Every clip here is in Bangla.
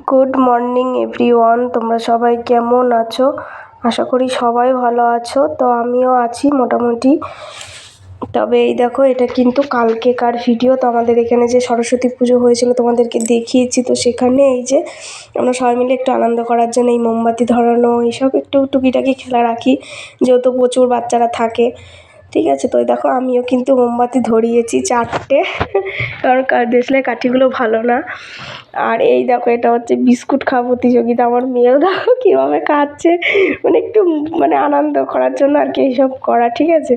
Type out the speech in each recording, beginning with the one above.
গুড মর্নিং এভরিওয়ান, তোমরা সবাই কেমন আছো? আশা করি সবাই ভালো আছো। তো আমিও আছি মোটামুটি। তবে এই দেখো, এটা কিন্তু কালকেকার ভিডিও। তো আমাদের এখানে যে সরস্বতী পুজো হয়েছিল তোমাদেরকে দেখিয়েছি, তো সেখানে এই যে আমরা সবাই মিলে একটু আনন্দ করার জন্য এই মোমবাতি ধরানো এইসব একটু টুকিটাকি খেলা রাখি, যেহেতু প্রচুর বাচ্চারা থাকে। ঠিক আছে, তো দেখো আমিও কিন্তু মোমবাতি ধরিয়েছি 4টে, কারণ দেশলাই কাঠিগুলো ভালো না। আর এই দেখো, এটা হচ্ছে বিস্কুট খাওয়া প্রতিযোগিতা। আমার মেয়েও দেখো কীভাবে খাচ্ছে, একটু আনন্দ করার জন্য আর কি এইসব করা। ঠিক আছে,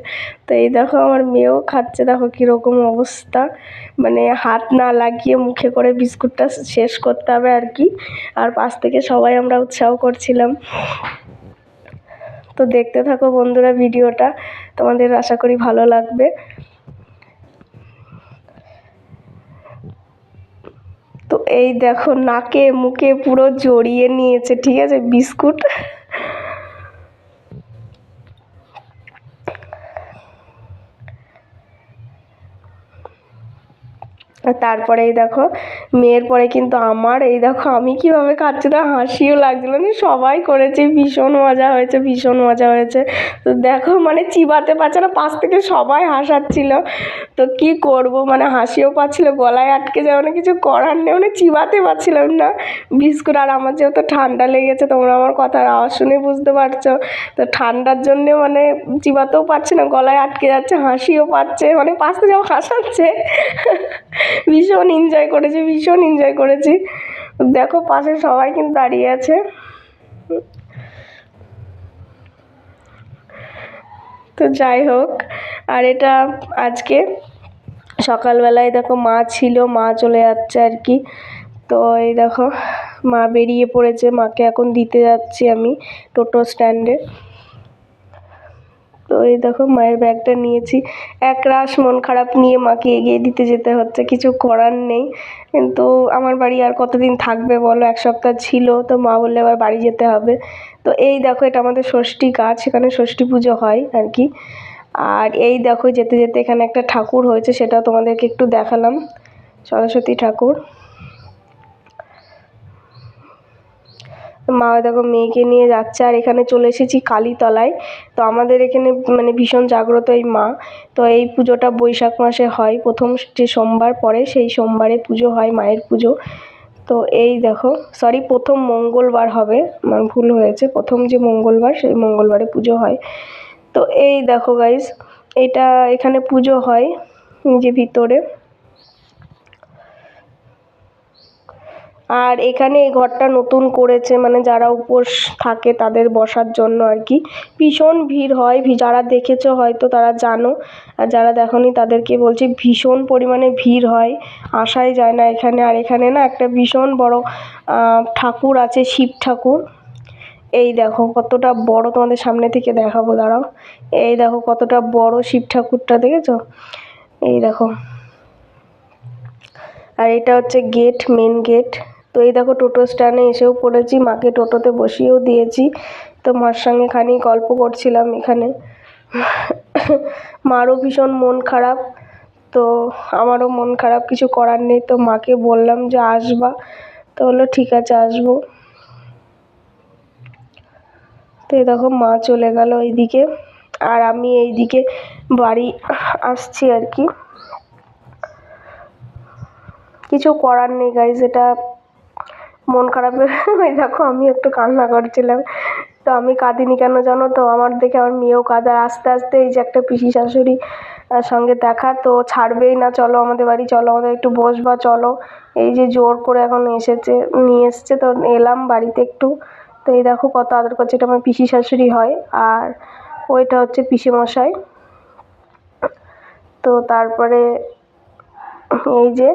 তো এই দেখো আমার মেয়েও খাচ্ছে, দেখো কীরকম অবস্থা, হাত না লাগিয়ে মুখে করে বিস্কুটটা শেষ করতে হবে আর কি। আর পাশ থেকে সবাই আমরা উৎসাহ করছিলাম। তো দেখতে থাকো বন্ধুরা ভিডিওটা, তোমাদের আশা করি ভালো লাগবে। তো এই দেখো নাকে মুখে পুরো জড়িয়ে নিয়েছে, ঠিক আছে, বিস্কুট। আর তারপরে এই দেখো মেয়ের পরে কিন্তু আমার, এই দেখো আমি কীভাবে খাচ্ছি, তো হাসিও লাগছিলো। সবাই করেছে, ভীষণ মজা হয়েছে, ভীষণ মজা হয়েছে। তো দেখো চিবাতে পারছে না, পাশ থেকে সবাই হাসাচ্ছিল। তো কি করব, হাসিও পাচ্ছিল, গলায় আটকে যায়, কিছু করার নেই, চিবাতে পারছিলাম না বিস্কুট। আর আমার যেহেতু ঠান্ডা লেগেছে, তোমরা আমার কথার আওয়াজ শুনে বুঝতে পারছো। তো ঠান্ডার জন্যে চিবাতেও পারছি না, গলায় আটকে যাচ্ছে, হাসিও পাচ্ছে, পাশ থেকে যাও হাসাচ্ছে। ভীষণ এনজয় করেছি, ভীষণ এনজয় করেছি। দেখো পাশে সবাই কিন্তু দাঁড়িয়ে আছে। তো যাই হোক, আর এটা আজকে সকালবেলায় দেখো মা ছিল, মা চলে যাচ্ছে আর কি। তো এই দেখো মা বেরিয়ে পড়েছে, মাকে এখন দিতে যাচ্ছি আমি টোটো স্ট্যান্ডে। তো এই দেখো মায়ের ব্যাগটা নিয়েছি, একরাশ মন খারাপ নিয়ে মাকে এগিয়ে দিতে যেতে হচ্ছে, কিছু করার নেই। কিন্তু আমার বাড়ি আর কতদিন থাকবে বলো, 1 সপ্তাহ ছিল, তো মা বললে এবার বাড়ি যেতে হবে। তো এই দেখো এটা আমাদের ষষ্ঠী গাছ, এখানে ষষ্ঠী পুজো হয় আর কি। আর এই দেখো যেতে যেতে এখানে একটা ঠাকুর হয়েছে, সেটা তোমাদেরকে একটু দেখালাম, সরস্বতী ঠাকুর। মা দেখো মেয়েকে নিয়ে যাচ্ছে। আর এখানে চলে এসেছি কালীতলায়। তো আমাদের এখানে ভীষণ জাগ্রত এই মা। তো এই পুজোটা বৈশাখ মাসে হয়, প্রথম যে সোমবার পরে সেই সোমবারে পুজো হয়, মায়ের পুজো। তো এই দেখো, সরি, প্রথম মঙ্গলবার হবে, ভুল হয়েছে, প্রথম যে মঙ্গলবার সেই মঙ্গলবারে পুজো হয়। তো এই দেখো গাইস, এটা এখানে পুজো হয় যে ভিতরে। আর এখানে এই ঘরটা নতুন করেছে, যারা উপোস থাকে তাদের বসার জন্য আর কি। ভীষণ ভিড় হয়, যারা দেখেছো হয়তো তারা জানো, আর যারা দেখোনি তাদেরকে বলছি, ভীষণ পরিমাণে ভিড় হয়, আসাই যায় না এখানে। আর এখানে না একটা ভীষণ বড় ঠাকুর আছে, শিব ঠাকুর। এই দেখো কতটা বড়, তোমাদের সামনে থেকে দেখাবো, দাঁড়াও। এই দেখো কতটা বড় শিব ঠাকুরটা, দেখেছো? এই দেখো। আর এটা হচ্ছে গেট, মেন গেট। তো এই দেখো টোটো স্ট্যান্ডে এসেও পড়েছি, মাকে টোটোতে বসিয়েও দিয়েছি। তো মার সঙ্গে খানিক গল্প করছিলাম এখানে। মারও ভীষণ মন খারাপ, তো আমারও মন খারাপ, কিছু করার নেই। তো মাকে বললাম যে আসবা, তো বললো ঠিক আছে আসবো। তো এই দেখো মা চলে গেল এইদিকে, আর আমি এইদিকে বাড়ি আসছি আর কি। কিছু করার নেই গাইজ, এটা মন খারাপের। ওই দেখো আমি একটু কান্না করছিলাম। তো আমি কাঁদিনি কেন জানো তো, আমার দেখে আমার মেয়েও কাঁদে। আস্তে আস্তে এই যে একটা পিসি শাশুড়ি সঙ্গে দেখা, তো ছাড়বেই না, চলো আমাদের বাড়ি, চলো আমাদের একটু বসবা, চলো। এই যে জোর করে এখন নিয়ে এসছে, তো এলাম বাড়িতে একটু। তো এই দেখো কত আদর করছে, এটা আমার পিসি শাশুড়ি হয়, আর ওইটা হচ্ছে পিসি মশাই। তো তারপরে এই যে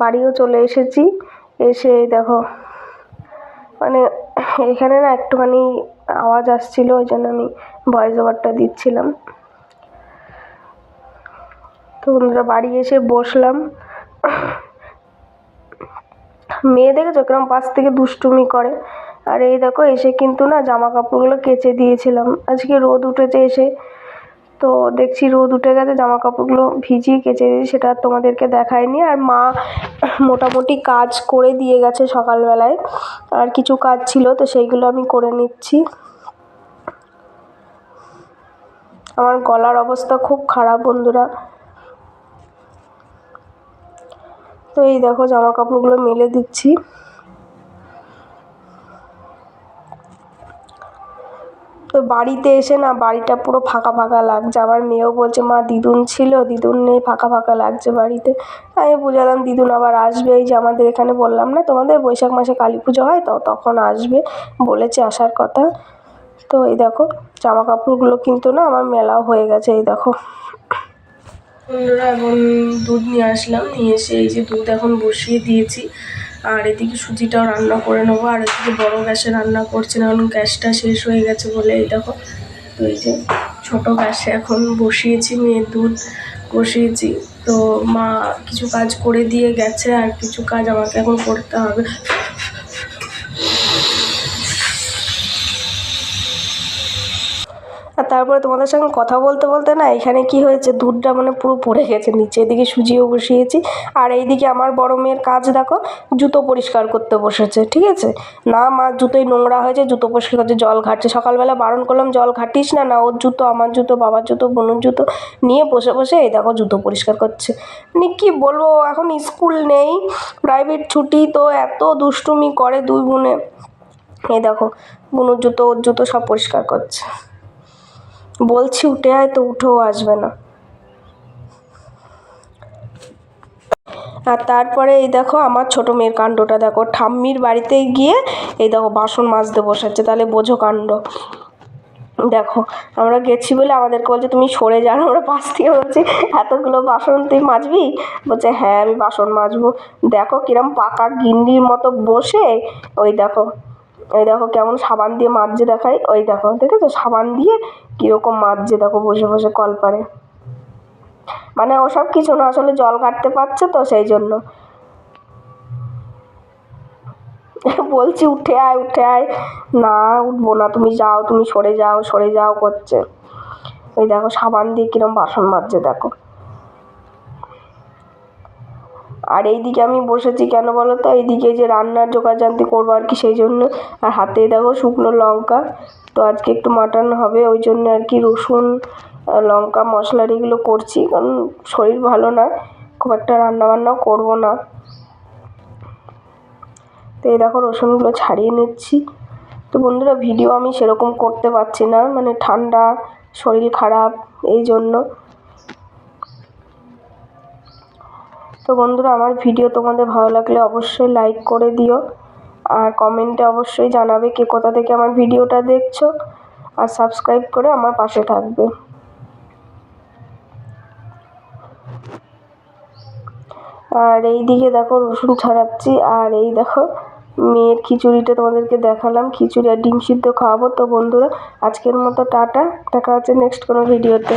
বাড়িও চলে এসেছি। এসে দেখো এখানে না একটুখানি আওয়াজ আসছিল, ওই জন্য আমি ভয়েস ওভারটা দিচ্ছিলাম। তো বন্ধুরা বাড়ি এসে বসলাম। মেয়ে দেখেছো কিরম পাশ থেকে দুষ্টুমি করে। আর এই দেখো এসে কিন্তু না জামা কাপড়গুলো কেচে দিয়েছিলাম, আজকে রোদ উঠেছে এসে। তো দেখছি রোদ উঠে গেছে, জামা কাপড়গুলো ভিজিয়ে কেচে দিয়েছি, সেটা তোমাদেরকে দেখায়নি। আর মা মোটামুটি কাজ করে দিয়ে গেছে সকালবেলায়, আর কিছু কাজ ছিল তো সেইগুলো আমি করে নিচ্ছি। আমার গলার অবস্থা খুব খারাপ বন্ধুরা। তো এই দেখো জামা কাপড়গুলো মেলে দিচ্ছি। তো বাড়িতে এসে না বাড়িটা পুরো ফাঁকা ফাঁকা লাগছে। আমার মেয়েও বলছে মা দিদুন ছিল, দিদুন নেই, ফাঁকা ফাঁকা লাগছে বাড়িতে। আমি বুঝালাম দিদুন আবার আসবে, এই যে আমাদের এখানে বললাম না তোমাদের বৈশাখ মাসে কালী পুজো হয়, তো তখন আসবে বলেছে আসার কথা। তো এই দেখো জামা কাপড়গুলো কিন্তু না আমার মেলাও হয়ে গেছে। এই দেখো বন্ধুরা, এখন দুধ নিয়ে আসলাম, নিয়ে এসে এই যে দুধ এখন বসিয়ে দিয়েছি। আর এদিকে সুজিটাও রান্না করে নেবো। আর এদিকে বড়ো গ্যাসে রান্না করছি না, কারণ গ্যাসটা শেষ হয়ে গেছে বলে। এই দেখো তো এই যে ছোটো গ্যাসে এখন বসিয়েছি, মেয়ের দুধ বসিয়েছি। তো মা কিছু কাজ করে দিয়ে গেছে, আর কিছু কাজ আমাকে এখন করতে হবে। আর তারপরে তোমাদের সঙ্গে কথা বলতে বলতে না এখানে কি হয়েছে, দুধটা মানে পুরো পড়ে গেছে নিচে। এদিকে সুজিও বসিয়েছি, আর এইদিকে আমার বড় মেয়ের কাজ দেখো, জুতো পরিষ্কার করতে বসেছে। ঠিক আছে, না মা জুতোই নোংরা হয়েছে, জুতো পরিষ্কার করছে, জল ঘাটছে। সকালবেলা বারণ করলাম জল ঘাটিস না, না ওর জুতো, আমার জুতো, বাবার জুতো, বোনের জুতো নিয়ে বসে বসে এই দেখো জুতো পরিষ্কার করছে। মানে কী বলবো, এখন স্কুল নেই, প্রাইভেট ছুটি, তো এত দুষ্টুমি করে দুই বোনে। এই দেখো বোনের জুতো, ওর জুতো সব পরিষ্কার করছে। বলছি উঠে আয়, তো উঠেও আসবে না। আর তারপরে এই দেখো আমার ছোটো মেয়ের কাণ্ডটা দেখো, ঠাম্মির বাড়িতে গিয়ে এই দেখো বাসন মাজতে বসাচ্ছে, তাহলে বোঝো কাণ্ড। দেখো আমরা গেছি বলে আমাদেরকে বলছে তুমি সরে যাও, আমরা পাশ থেকে বলছি এতগুলো বাসন তুই মাজবি? বলছে হ্যাঁ আমি বাসন মাজবো। দেখো কিরম পাকা গিন্নির মতো বসে, ওই দেখো ওই দেখো কেমন সাবান দিয়ে মাজছে দেখাই, ওই দেখো দেখেছো সাবান দিয়ে কীরকম মাজছে দেখো বসে বসে কলপারে। মানে ওসব কিছু না, আসলে জল ঘাটতে পারছে তো সেই জন্য। বলছি উঠে আয় উঠে আয়, না উঠবো না, তুমি যাও, তুমি সরে যাও সরে যাও করছে। ওই দেখো সাবান দিয়ে কিরম বাসন মাজছে দেখো। আর এইদিকে আমি বসেছি কেন বলো তো, এইদিকে যে রান্নার জোগাড়জান্তি করবো আর কি সেই জন্য। আর হাতে দেখো শুকনো লঙ্কা, তো আজকে একটু মাটন হবে ওই জন্য আর কি রসুন লঙ্কা মশলার এগুলো করছি, কারণ শরীর ভালো না, খুব একটা রান্নাবান্নাও করবো না। তো এই দেখো রসুনগুলো ছাড়িয়ে নিচ্ছি। তো বন্ধুরা ভিডিও আমি সেরকম করতে পারছি না, মানে ঠান্ডা, শরীর খারাপ, এই জন্য। তো বন্ধুরা আমার ভিডিও তোমাদের ভালো লাগলে অবশ্যই লাইক করে দিও, আর কমেন্টে অবশ্যই জানাবে কে কোথা থেকে আমার ভিডিওটা দেখছো, আর সাবস্ক্রাইব করে আমার পাশে থাকবে। আর এই দিকে দেখো রসুন ছাড়াচ্ছি, আর এই দেখো মেয়ের খিচুড়িটা তোমাদেরকে দেখালাম, খিচুড়ি আর ডিম সিদ্ধ খাওয়াবো। তো বন্ধুরা আজকের মতো টাটা, দেখা হচ্ছে নেক্সট কোনো ভিডিওতে।